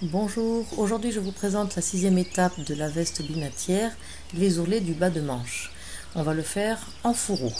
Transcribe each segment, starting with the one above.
Bonjour, aujourd'hui je vous présente la 6e étape de la veste lunatière, les ourlets du bas de manche. On va le faire en fourreau.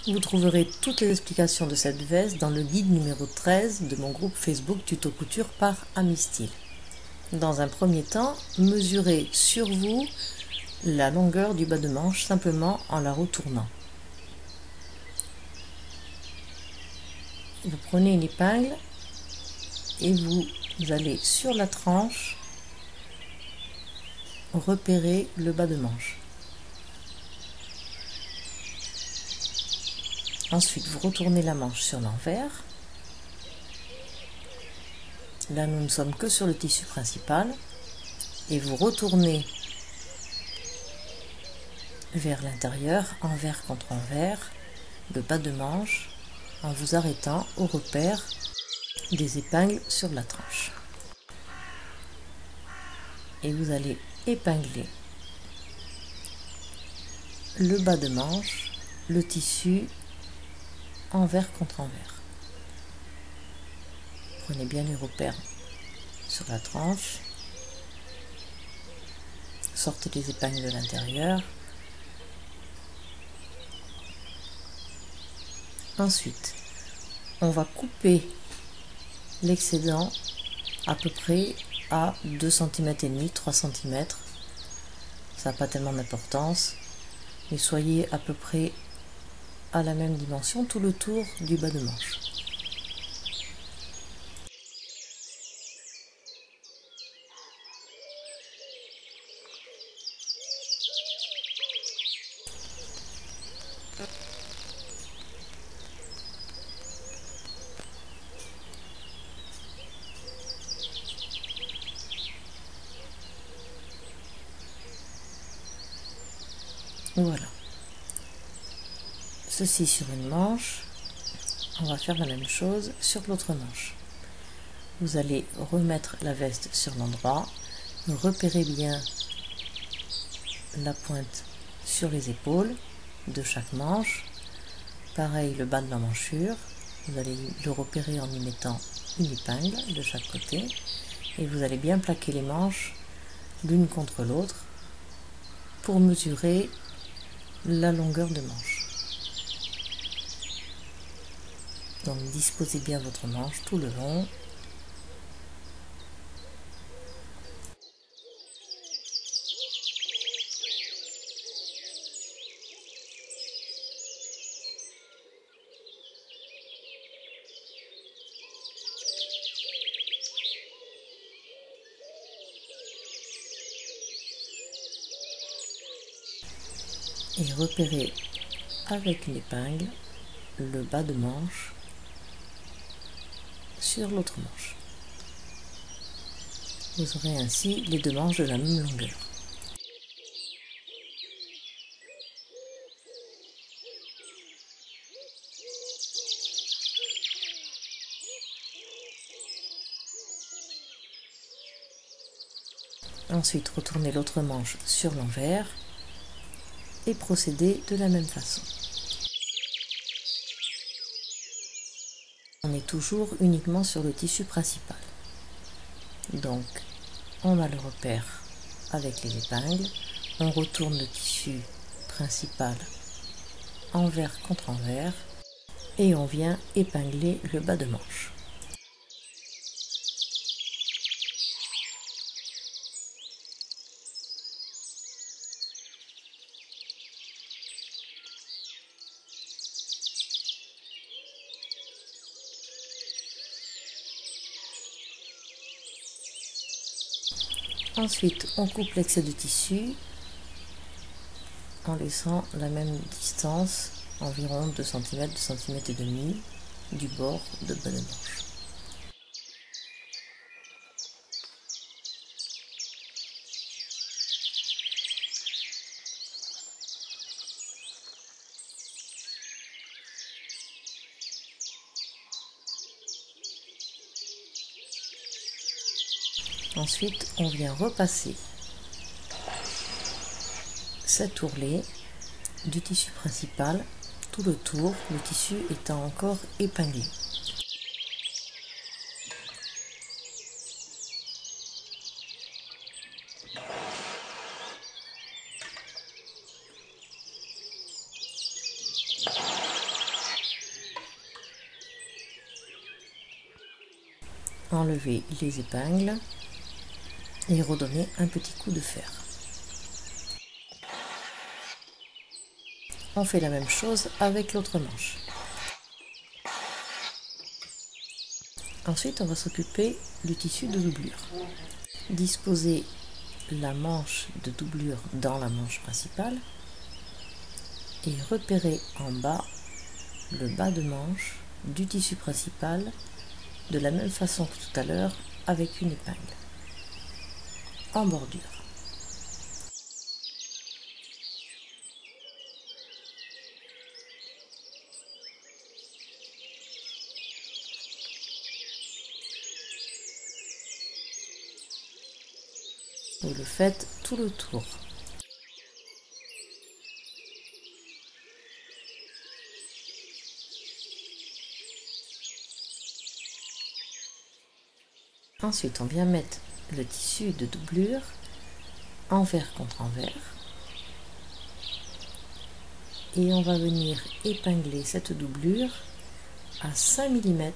Vous trouverez toutes les explications de cette veste dans le guide numéro 13 de mon groupe Facebook Tuto Couture par Amistyle. Dans un premier temps, mesurez sur vous la longueur du bas de manche simplement en la retournant. Vous prenez une épingle et vous allez sur la tranche repérer le bas de manche. Ensuite, vous retournez la manche sur l'envers. Là, nous ne sommes que sur le tissu principal. Et vous retournez vers l'intérieur, envers contre envers, le bas de manche, en vous arrêtant au repère des épingles sur la tranche. Et vous allez épingler le bas de manche, le tissu envers contre envers. Prenez bien les repères sur la tranche. Sortez les épingles de l'intérieur. Ensuite, on va couper l'excédent à peu près à 2,5 cm, 3 cm. Ça n'a pas tellement d'importance, mais soyez à peu près à la même dimension tout le tour du bas de manche. Voilà. Ceci sur une manche. On va faire la même chose sur l'autre manche. Vous allez remettre la veste sur l'endroit. Repérez bien la pointe sur les épaules de chaque manche. Pareil, le bas de la manchure. Vous allez le repérer en y mettant une épingle de chaque côté. Et vous allez bien plaquer les manches l'une contre l'autre pour mesurer la longueur de manche. Donc disposez bien votre manche tout le long. Et repérez avec une épingle le bas de manche sur l'autre manche. Vous aurez ainsi les deux manches de la même longueur. Ensuite, retournez l'autre manche sur l'envers et procédez de la même façon. On est toujours uniquement sur le tissu principal. Donc, on a le repère avec les épingles, on retourne le tissu principal envers contre envers et on vient épingler le bas de manche. Ensuite, on coupe l'excès de tissu en laissant la même distance, environ 2 cm, 2 cm et demi du bord de bas de manche. Ensuite, on vient repasser cet ourlet du tissu principal tout le tour, le tissu étant encore épinglé. enlever les épingles et redonner un petit coup de fer. On fait la même chose avec l'autre manche. Ensuite, on va s'occuper du tissu de doublure. Disposez la manche de doublure dans la manche principale et repérez en bas le bas de manche du tissu principal de la même façon que tout à l'heure avec une épingle en bordure. Vous le faites tout le tour. Ensuite, on vient mettre le tissu de doublure envers contre envers et on va venir épingler cette doublure à 5 mm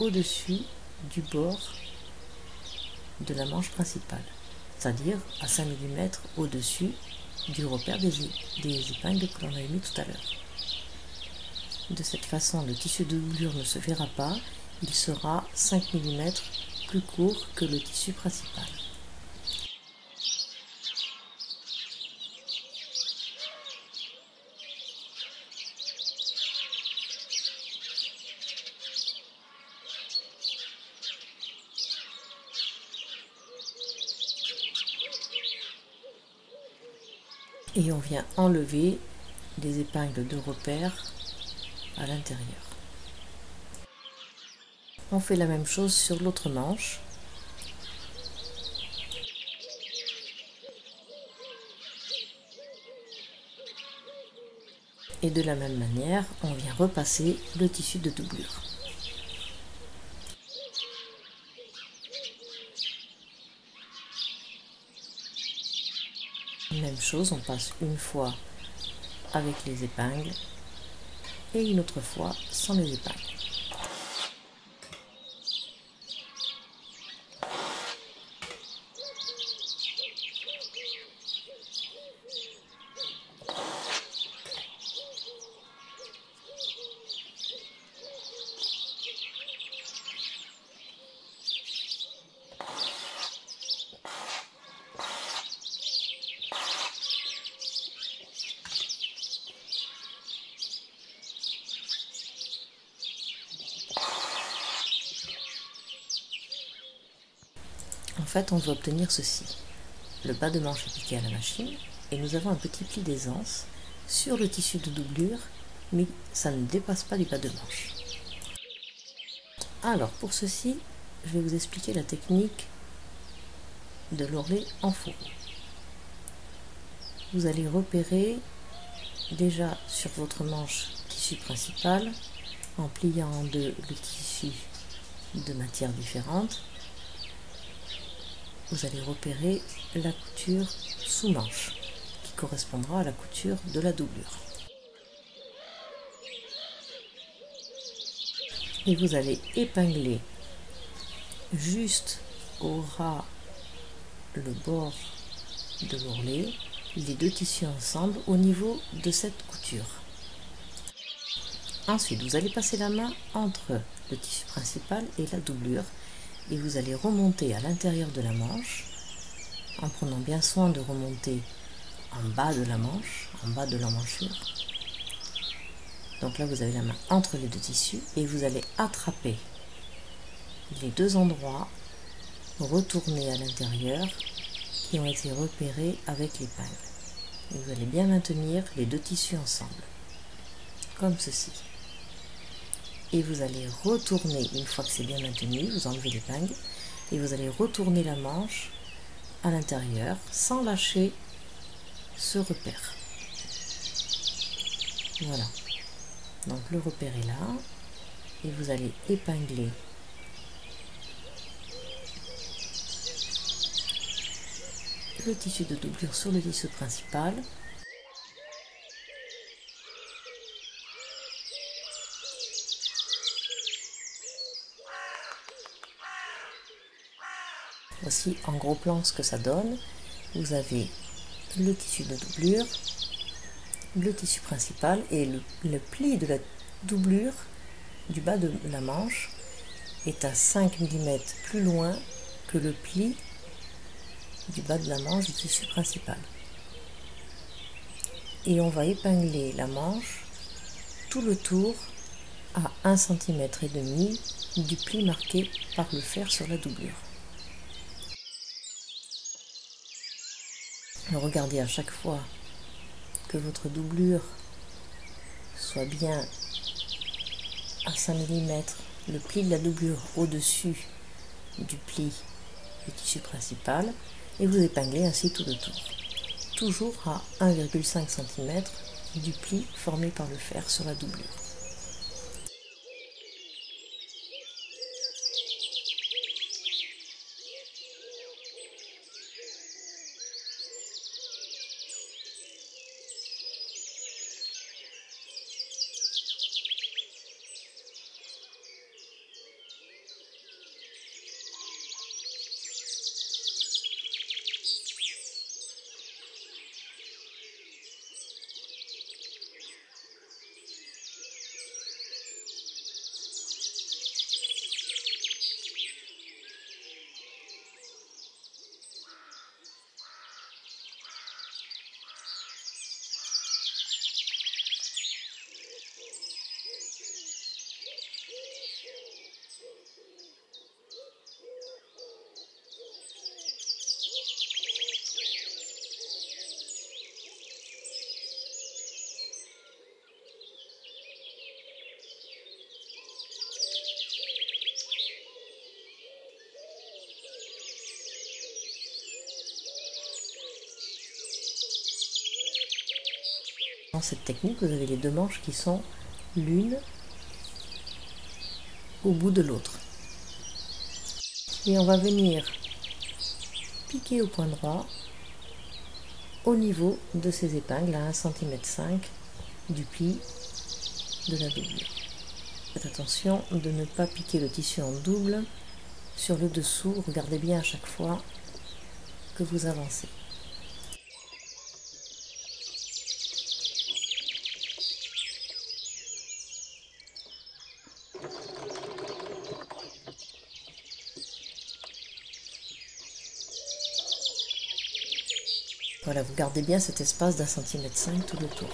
au-dessus du bord de la manche principale, c'est-à-dire à 5 mm au-dessus du repère des épingles que l'on a mis tout à l'heure. De cette façon, le tissu de doublure ne se verra pas, il sera 5 mm plus court que le tissu principal. Et on vient enlever les épingles de repère à l'intérieur. On fait la même chose sur l'autre manche. Et de la même manière, on vient repasser le tissu de doublure. Même chose, on passe une fois avec les épingles et une autre fois sans les épingles. En fait, on veut obtenir ceci. Le bas de manche est piqué à la machine et nous avons un petit pli d'aisance sur le tissu de doublure, mais ça ne dépasse pas du bas de manche. Alors, pour ceci, je vais vous expliquer la technique de l'ourlet en fourreau. Vous allez repérer déjà sur votre manche tissu principal en pliant en deux le tissu de matière différente. Vous allez repérer la couture sous manche qui correspondra à la couture de la doublure. Et vous allez épingler juste au ras le bord de l'ourlet, les deux tissus ensemble au niveau de cette couture. Ensuite, vous allez passer la main entre le tissu principal et la doublure et vous allez remonter à l'intérieur de la manche en prenant bien soin de remonter en bas de la manche, en bas de l'emmanchure. Donc là, vous avez la main entre les deux tissus et vous allez attraper les deux endroits, retourner à l'intérieur qui ont été repérés avec l'épingle. Et vous allez bien maintenir les deux tissus ensemble, comme ceci. Et vous allez retourner, une fois que c'est bien maintenu, vous enlevez l'épingle, et vous allez retourner la manche à l'intérieur sans lâcher ce repère. Voilà. Donc le repère est là, et vous allez épingler le tissu de doublure sur le tissu principal. Voici en gros plan ce que ça donne. Vous avez le tissu de doublure, le tissu principal et le pli de la doublure du bas de la manche est à 5 mm plus loin que le pli du bas de la manche du tissu principal. Et on va épingler la manche tout le tour à 1,5 cm du pli marqué par le fer sur la doublure. Regardez à chaque fois que votre doublure soit bien à 5 mm, le pli de la doublure au-dessus du pli du tissu principal, et vous épinglez ainsi tout le tour. Toujours à 1,5 cm du pli formé par le fer sur la doublure. Dans cette technique, vous avez les deux manches qui sont l'une au bout de l'autre. Et on va venir piquer au point droit au niveau de ces épingles à 1,5 cm du pli de la doublure. Faites attention de ne pas piquer le tissu en double sur le dessous. Regardez bien à chaque fois que vous avancez. Voilà, vous gardez bien cet espace d'1,5 cm tout le tour.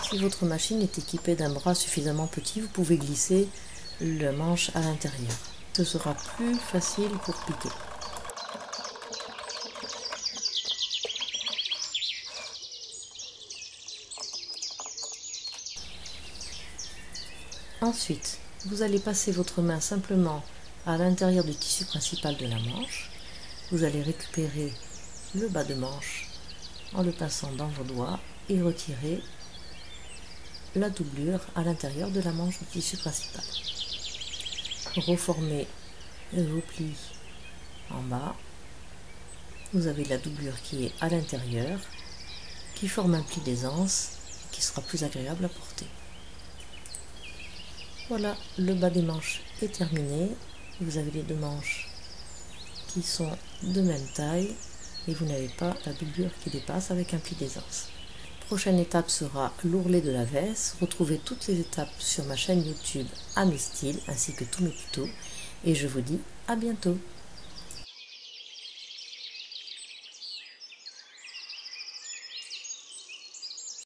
Si votre machine est équipée d'un bras suffisamment petit, vous pouvez glisser le manche à l'intérieur. Ce sera plus facile pour piquer. Ensuite, vous allez passer votre main simplement à l'intérieur du tissu principal de la manche. Vous allez récupérer le bas de manche en le passant dans vos doigts et retirer la doublure à l'intérieur de la manche du tissu principal. Reformez vos plis en bas. Vous avez la doublure qui est à l'intérieur, qui forme un pli d'aisance qui sera plus agréable à porter. Voilà, le bas des manches est terminé. Vous avez les deux manches qui sont de même taille et vous n'avez pas la doublure qui dépasse avec un pli d'aisance. Prochaine étape sera l'ourlet de la veste. Retrouvez toutes ces étapes sur ma chaîne YouTube Amestyle ainsi que tous mes tutos et je vous dis à bientôt.